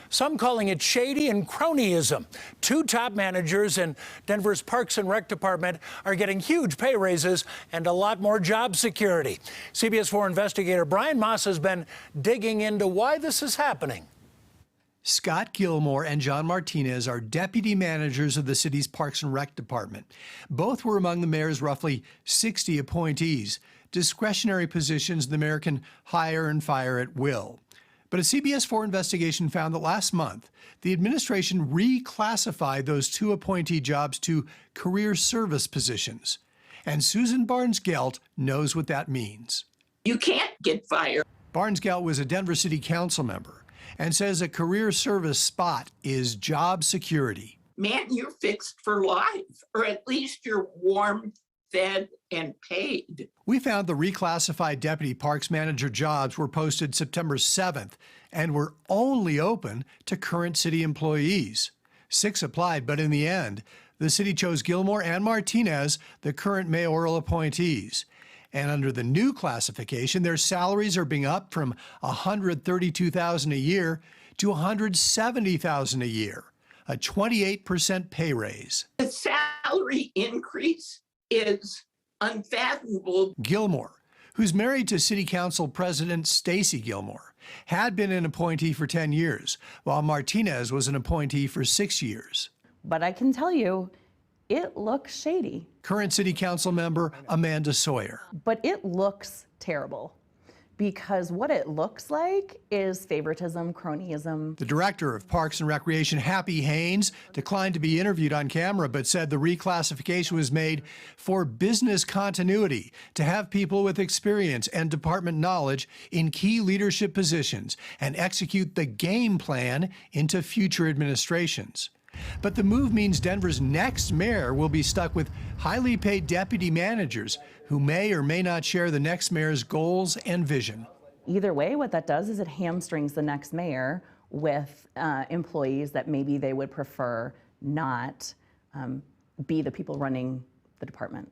Some calling it shady and cronyism. Two top managers in Denver's Parks and Rec department are getting huge pay raises and a lot more job security. CBS 4 investigator Brian Moss has been digging into why this is happening. Scott Gilmore and John Martinez are deputy managers of the city's Parks and Rec department. Both were among the mayor's roughly 60 appointees, discretionary positions the mayor can hire and fire at will. But a CBS 4 investigation found that last month, the administration reclassified those two appointee jobs to career service positions. And Susan Barnes-Gelt knows what that means. You can't get fired. Barnes-Gelt was a Denver City Council member and says a career service spot is job security. Man, you're fixed for life, or at least you're warm, fed, and paid. We found the reclassified deputy parks manager jobs were posted September 7th and were only open to current city employees. 6 applied, but in the end, the city chose Gilmore and Martinez, the current mayoral appointees. And under the new classification, their salaries are being upped from $132,000 a year to $170,000 a year, a 28% pay raise. The salary increase is unfathomable. Gilmore, who's married to City Council President Stacy Gilmore, had been an appointee for 10 years, while Martinez was an appointee for 6 years. But I can tell you, it looks shady. Current City Council member Amanda Sawyer. But it looks terrible because what it looks like is favoritism, cronyism. The director of Parks and Recreation, Happy Haynes, declined to be interviewed on camera, but said the reclassification was made for business continuity, to have people with experience and department knowledge in key leadership positions and execute the game plan into future administrations. But the move means Denver's next mayor will be stuck with highly paid deputy managers who may or may not share the next mayor's goals and vision. Either way, what that does is it hamstrings the next mayor with employees that maybe they would prefer not be the people running the department.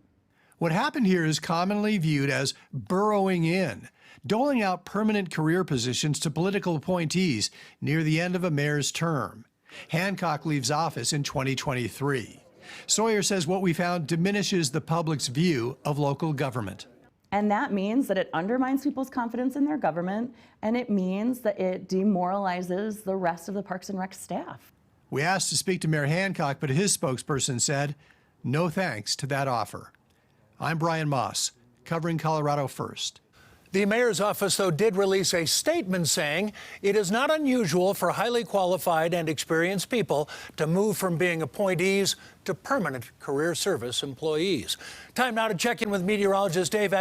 What happened here is commonly viewed as burrowing in, doling out permanent career positions to political appointees near the end of a mayor's term. Hancock leaves office in 2023. Sawyer says what we found diminishes the public's view of local government. And that means that it undermines people's confidence in their government, and it means that it demoralizes the rest of the Parks and Rec staff. We asked to speak to Mayor Hancock, but his spokesperson said, no thanks to that offer. I'm Brian Moss, covering Colorado First. The mayor's office, though, did release a statement saying it is not unusual for highly qualified and experienced people to move from being appointees to permanent career service employees. Time now to check in with meteorologist Dave